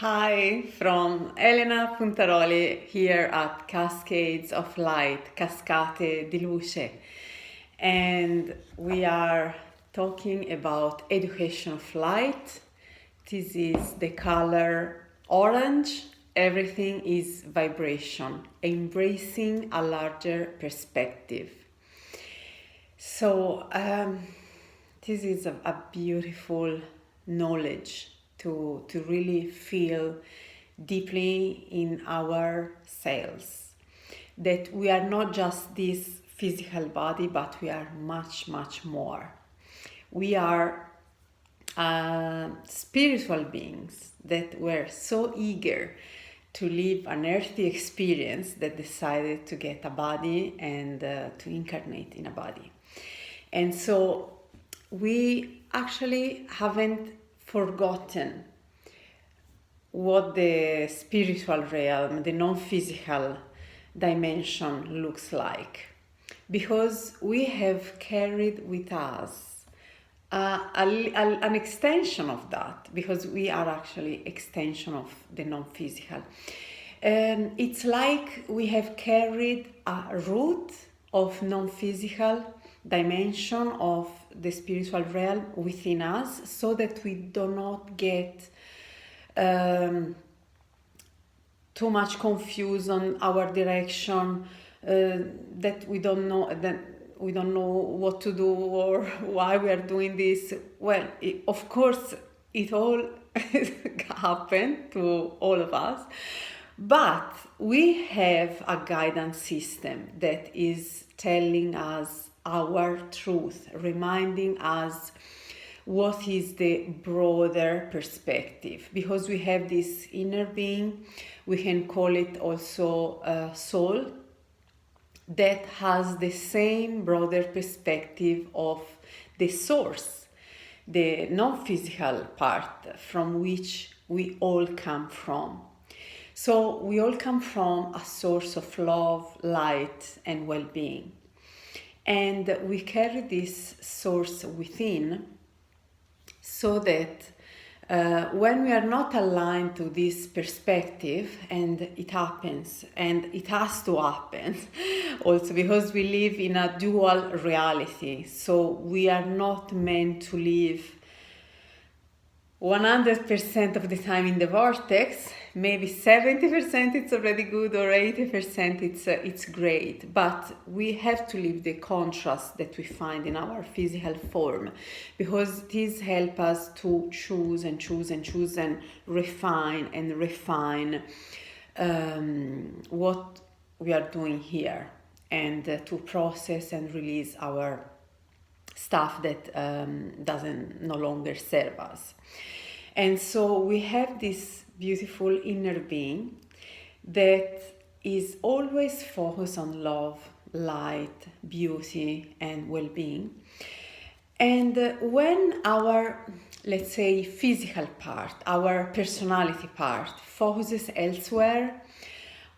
Hi from Elena Puntaroli here at Cascades of Light, Cascate di Luce. And we are talking about education of light. This is the color orange. Everything is vibration, embracing a larger perspective. So this is a beautiful knowledge to really feel deeply in our cells that we are not just this physical body, but we are much, much more. We are spiritual beings that were so eager to live an earthly experience that decided to get a body and to incarnate in a body. And so we actually haven't forgotten what the spiritual realm, the non-physical dimension looks like, because we have carried with us an extension of that, because we are actually extension of the non-physical. It's like we have carried a root of non-physical dimension of the spiritual realm within us, so that we do not get too much confusion our direction, that we don't know what to do or why we are doing this. Well, of course it all happened to all of us, but we have a guidance system that is telling us our truth, reminding us what is the broader perspective, because we have this inner being, we can call it also a soul, that has the same broader perspective of the source, the non-physical part from which we all come from. So we all come from a source of love, light, and well-being. And we carry this source within, so that when we are not aligned to this perspective, and it happens, and it has to happen also because we live in a dual reality, so we are not meant to live 100% of the time in the vortex. Maybe 70% it's already good, or 80% it's great, but we have to live the contrast that we find in our physical form, because this helps us to choose and choose and choose and refine what we are doing here, and to process and release our stuff that doesn't no longer serve us. And so we have this beautiful inner being that is always focused on love, light, beauty, and well-being. And when our, let's say, physical part, our personality part, focuses elsewhere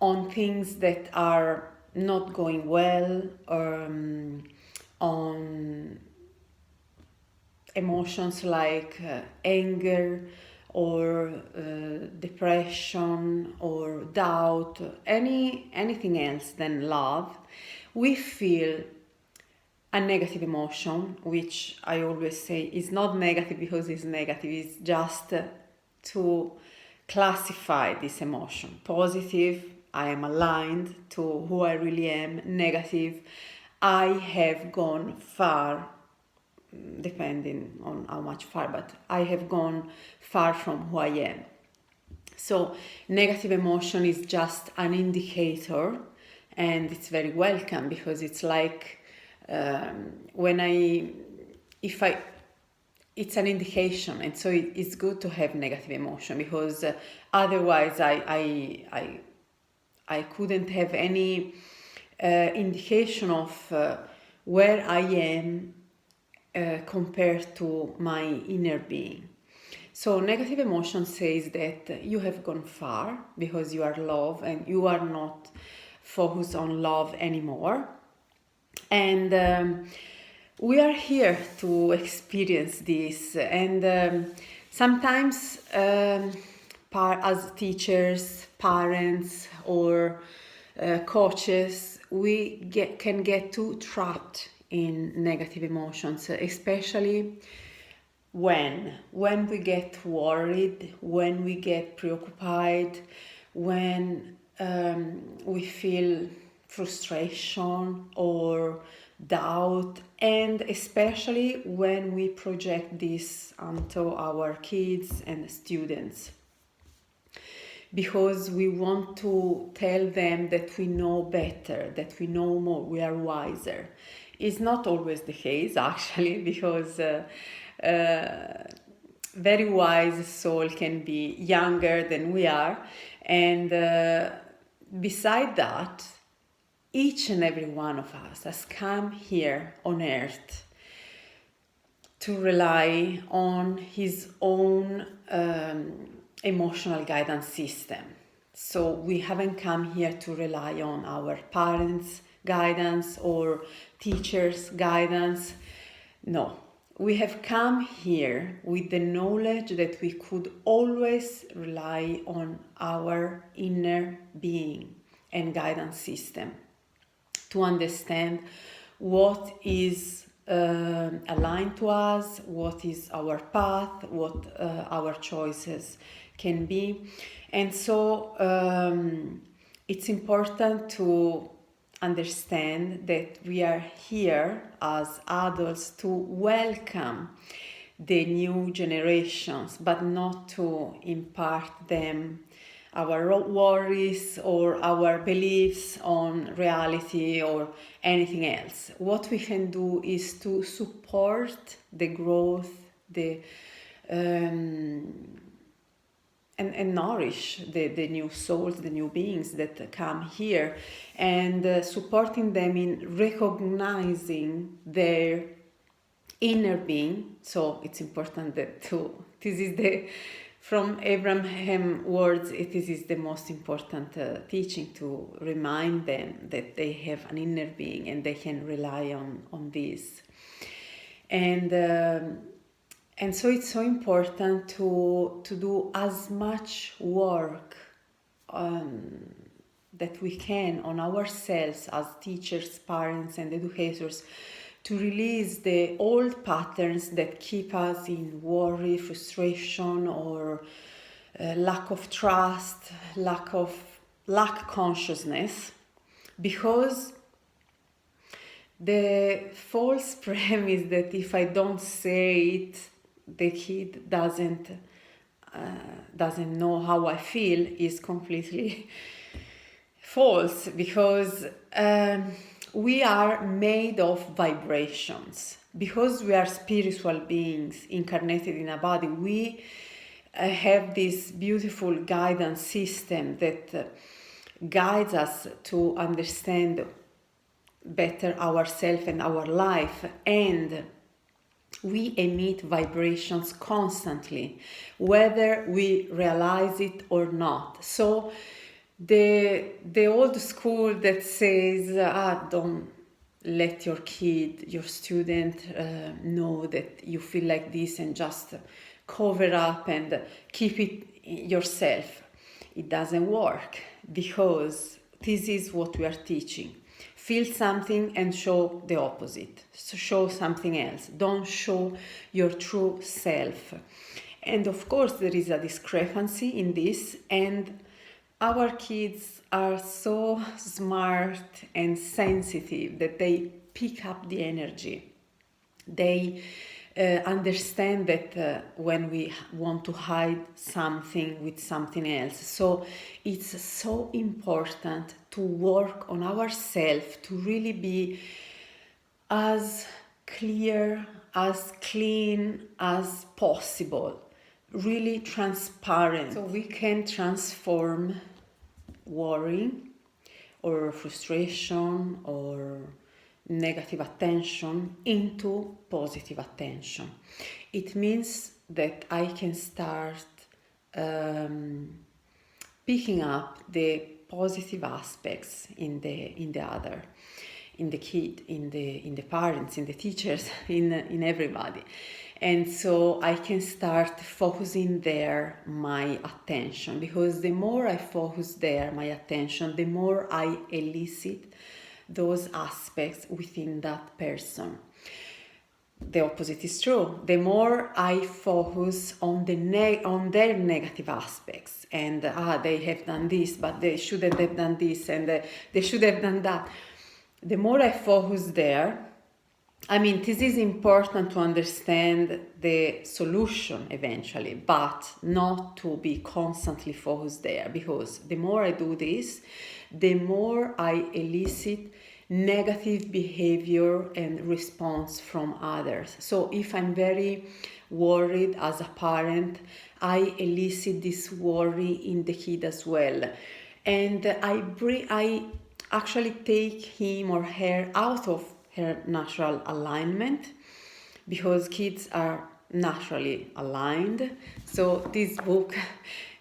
on things that are not going well, or on emotions like anger or depression or doubt, anything else than love, we feel a negative emotion, which I always say is not negative because it's negative, it's just to classify this emotion. Positive, I am aligned to who I really am. Negative, I have gone far, depending on how much far, but I have gone far from who I am. So negative emotion is just an indicator, and it's very welcome, because it's like it's an indication, and so it's good to have negative emotion, because otherwise I couldn't have any indication of where I am compared to my inner being. So negative emotion says that you have gone far because you are love, and you are not focused on love anymore. And we are here to experience this. And sometimes as teachers, parents, or coaches, can get too trapped in negative emotions, especially when we get worried, when we get preoccupied, when we feel frustration or doubt, and especially when we project this onto our kids and students, because we want to tell them that we know better, that we know more, we are wiser. It's not always the case, actually, because very wise soul can be younger than we are, and beside that, each and every one of us has come here on earth to rely on his own emotional guidance system. So we haven't come here to rely on our parents' guidance or teachers' guidance. No, we have come here with the knowledge that we could always rely on our inner being and guidance system to understand what is aligned to us, what is our path, what our choices can be. And so it's important to understand that we are here as adults to welcome the new generations, but not to impart them our worries or our beliefs on reality or anything else. What we can do is to support the growth, and nourish the new souls, the new beings that come here, and supporting them in recognizing their inner being. So it's important that this is from Abraham words, this is the most important teaching, to remind them that they have an inner being and they can rely on this. And so it's so important to do as much work that we can on ourselves as teachers, parents, and educators, to release the old patterns that keep us in worry, frustration, or lack of trust, lack consciousness, because the false premise that if I don't say it, the kid doesn't know how I feel is completely false, because we are made of vibrations. Because we are spiritual beings incarnated in a body, we have this beautiful guidance system that guides us to understand better ourselves and our life, and we emit vibrations constantly, whether we realize it or not. So the old school that says, don't let your kid, your student know that you feel like this, and just cover up and keep it yourself, it doesn't work, because this is what we are teaching. Feel something and show the opposite. So show something else. Don't show your true self. And of course, there is a discrepancy in this, and our kids are so smart and sensitive that they pick up the energy. They understand that when we want to hide something with something else. So it's so important to work on ourselves to really be as clear, as clean as possible, really transparent, so we can transform worry or frustration or negative attention into positive attention. It means that I can start picking up the positive aspects in the other, in the kid, in the parents, in the teachers, in everybody. And so I can start focusing there my attention, because the more I focus there my attention, the more I elicit those aspects within that person. The opposite is true. The more I focus on on their negative aspects, and they have done this, but they shouldn't have done this, and they should have done that. The more I focus there, I mean, this is important to understand the solution eventually, but not to be constantly focused there, because the more I do this, the more I elicit negative behavior and response from others. So if I'm very worried as a parent, I elicit this worry in the kid as well. And I actually take him or her out of her natural alignment, because kids are naturally aligned. So this book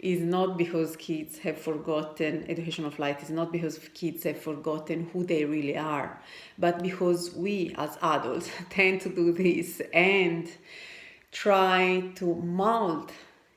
is not because kids have forgotten, Education of Light is not because kids have forgotten who they really are, but because we as adults tend to do this and try to mold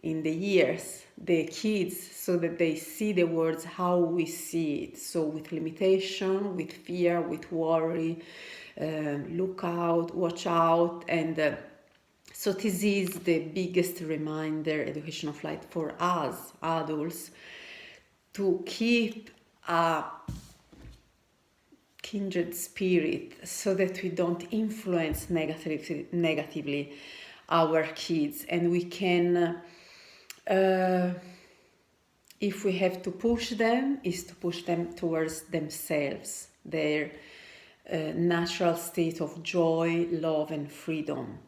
in the years the kids so that they see the words how we see it. So with limitation, with fear, with worry, look out, watch out, and so this is the biggest reminder, Education of Light, for us adults to keep a kindred spirit so that we don't influence negatively our kids, and we can, if we have to push them, is to push them towards themselves, their natural state of joy, love, and freedom.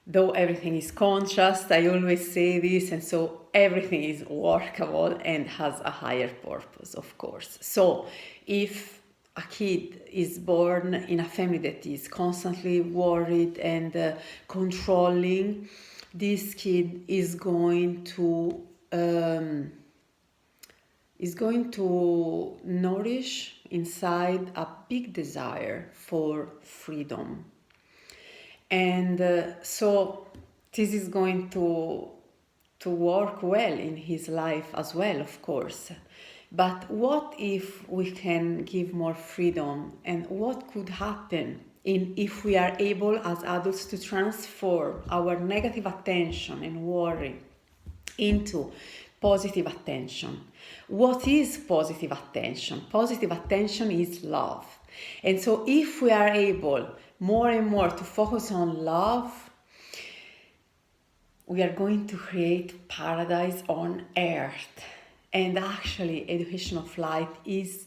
Though everything is conscious, I always say this, and so everything is workable and has a higher purpose, of course. So if a kid is born in a family that is constantly worried and controlling, this kid is going to nourish inside a big desire for freedom. And so this is going to work well in his life as well, of course. But what if we can give more freedom, and what could happen if we are able as adults to transform our negative attention and worry into positive attention? What is positive attention? Positive attention is love. And so if we are able more and more to focus on love, we are going to create paradise on earth. And actually, Education of Light is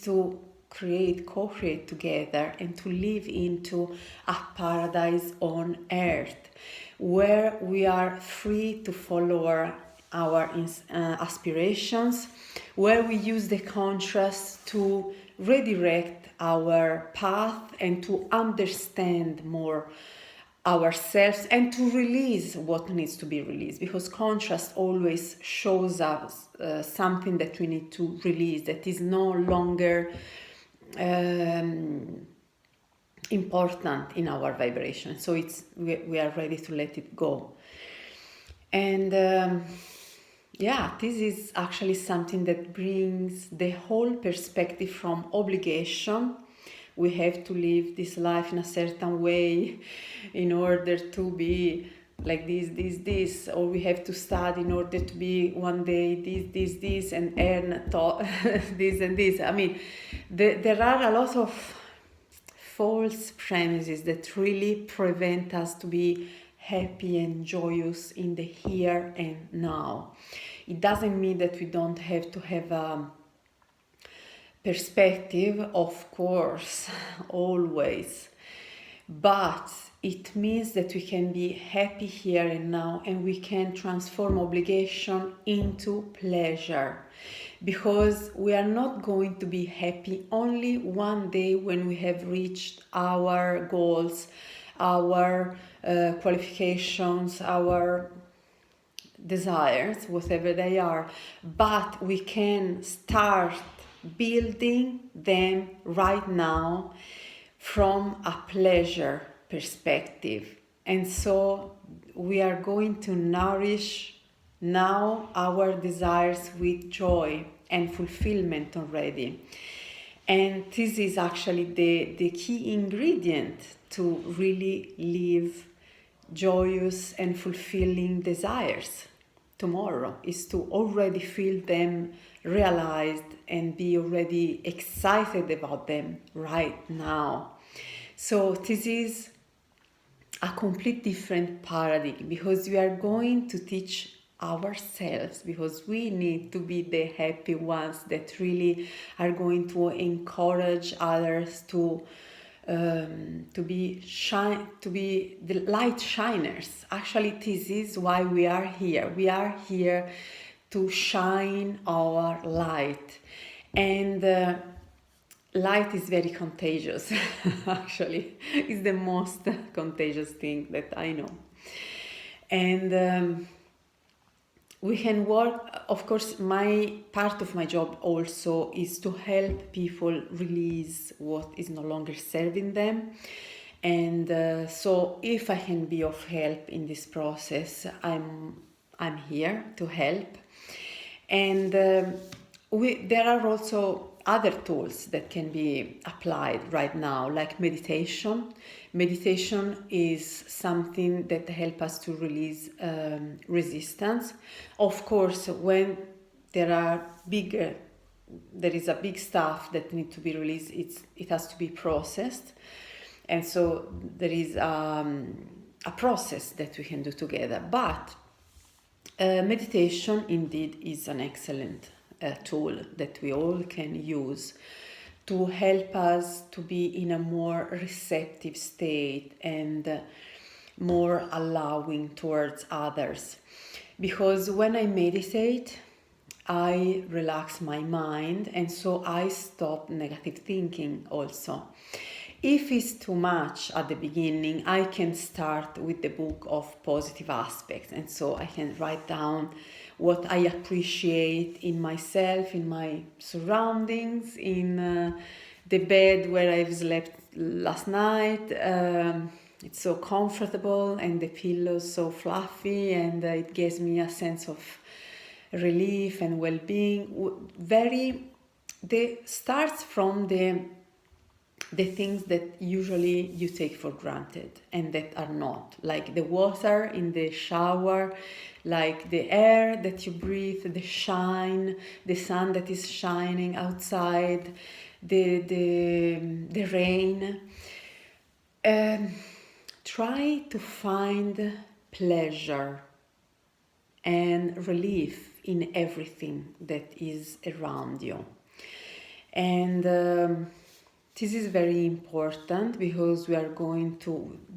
to co-create together and to live into a paradise on earth, where we are free to follow our aspirations, where we use the conscious to redirect our path and to understand more ourselves and to release what needs to be released, because conscious always shows us something that we need to release, that is no longer important in our vibration. So we are ready to let it go. And this is actually something that brings the whole perspective from obligation. We have to live this life in a certain way in order to be like this, or we have to study in order to be one day this, and earn this and this. I mean, there are a lot of false premises that really prevent us to be happy and joyous in the here and now. It doesn't mean that we don't have to have a perspective, of course, always, but it means that we can be happy here and now, and we can transform obligation into pleasure, because we are not going to be happy only one day when we have reached our goals, our qualifications, our desires, whatever they are, but we can start building them right now from a pleasure perspective. And so we are going to nourish now our desires with joy and fulfillment already. And this is actually the key ingredient to really live joyous and fulfilling desires tomorrow, is to already feel them realized and be already excited about them right now. So this is a complete different paradigm, because we are going to teach ourselves, because we need to be the happy ones that really are going to encourage others to be the light shiners. Actually, this is why we are here. We are here to shine our light, and light is very contagious. Actually, it's the most contagious thing that I know. And we can work, of course, my part of my job also is to help people release what is no longer serving them. And so if I can be of help in this process, I'm here to help. And there are also other tools that can be applied right now, like meditation. Meditation is something that helps us to release resistance. Of course, when there is a big stuff that needs to be released, it has to be processed. And so there is a process that we can do together. But meditation indeed is an excellent tool that we all can use to help us to be in a more receptive state and more allowing towards others. Because when I meditate, I relax my mind, and so I stop negative thinking also. If it's too much at the beginning, I can start with the book of positive aspects, and so I can write down what I appreciate in myself, in my surroundings, in the bed where I've slept last night. It's so comfortable, and the pillow so fluffy, and it gives me a sense of relief and well-being. Starts from the things that usually you take for granted and that are not, like the water in the shower, like the air that you breathe, the sun that is shining outside, the rain. Try to find pleasure and relief in everything that is around you. And this is very important, because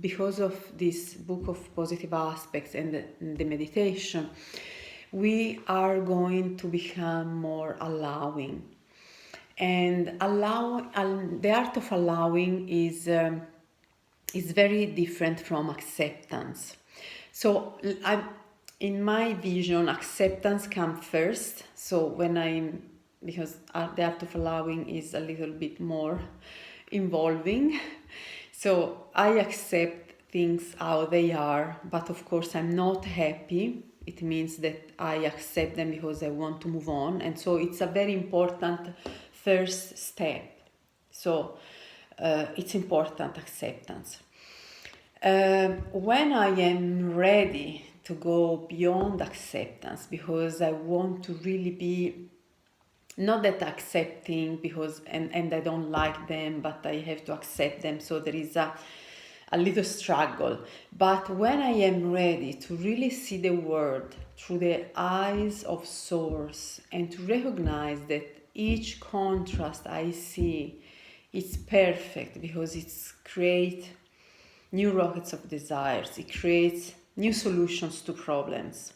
because of this book of positive aspects and the meditation, we are going to become more allowing. And the art of allowing is very different from acceptance. So in my vision, acceptance comes first. So because the art of allowing is a little bit more involving. So I accept things how they are, but of course I'm not happy. It means that I accept them because I want to move on. And so it's a very important first step. So it's important, acceptance. When I am ready to go beyond acceptance, because I want to really be not that accepting because and I don't like them, but I have to accept them, so there is a little struggle. But when I am ready to really see the world through the eyes of source, and to recognize that each contrast I see is perfect, because it creates new rockets of desires, it creates new solutions to problems,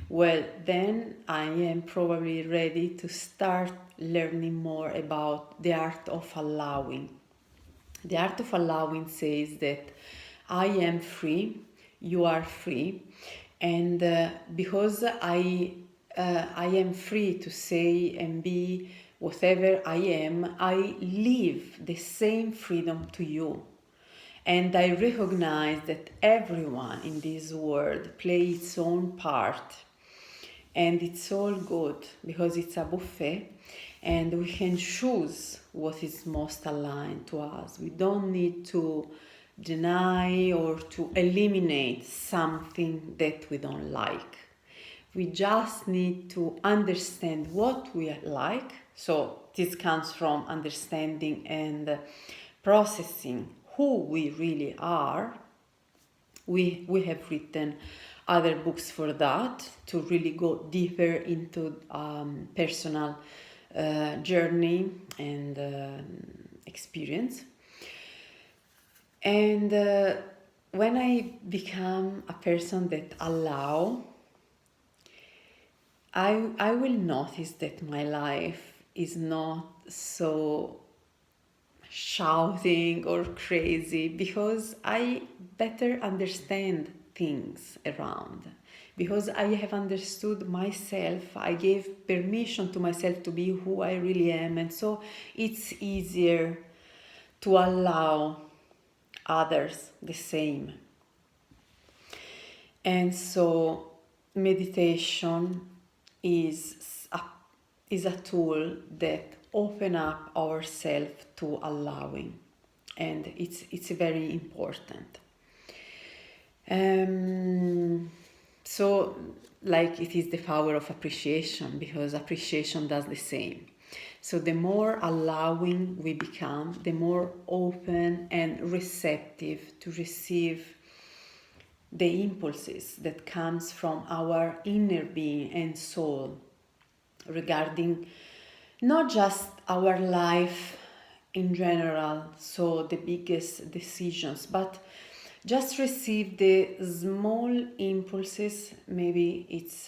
well, then I am probably ready to start learning more about the art of allowing. The art of allowing says that I am free, you are free, and because I am free to say and be whatever I am, I live the same freedom to you. And I recognize that everyone in this world plays its own part. And it's all good because it's a buffet and we can choose what is most aligned to us. We don't need to deny or to eliminate something that we don't like. We just need to understand what we like. So this comes from understanding and processing who we really are. We have written other books for that to really go deeper into personal journey and experience. And when I become a person that allow, I will notice that my life is not so shouting or crazy because I better understand things around. Because I have understood myself, I gave permission to myself to be who I really am, and so it's easier to allow others the same. And so meditation is a tool that open up ourselves to allowing, and it's very important. So like it is the power of appreciation, because appreciation does the same. So the more allowing we become, the more open and receptive to receive the impulses that comes from our inner being and soul regarding not just our life in general, so the biggest decisions, but just receive the small impulses. Maybe it's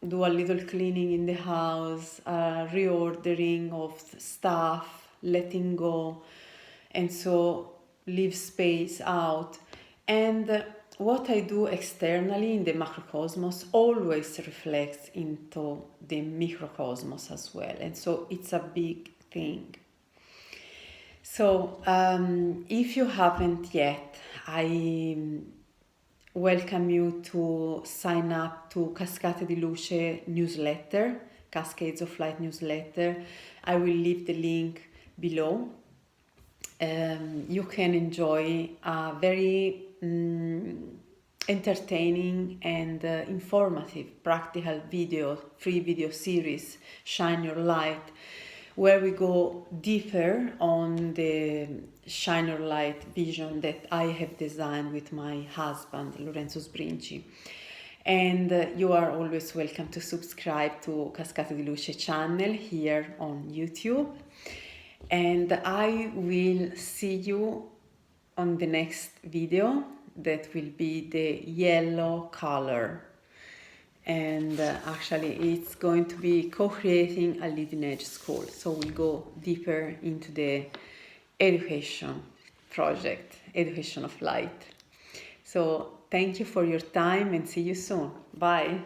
do a little cleaning in the house, reordering of stuff, letting go, and so leave space out. And what I do externally in the macrocosmos always reflects into the microcosmos as well. And so it's a big thing. So if you haven't yet, I welcome you to sign up to Cascate di Luce newsletter, Cascades of Light newsletter. I will leave the link below. You can enjoy a very entertaining and informative practical free video series, Shine Your Light, where we go deeper on the Shine Your Light vision that I have designed with my husband, Lorenzo Sbrinci. And you are always welcome to subscribe to Cascate di Luce channel here on YouTube. And I will see you on the next video that will be the yellow color. And actually it's going to be co-creating a leading edge school. So we'll go deeper into the education project, education of light. So thank you for your time and see you soon. Bye.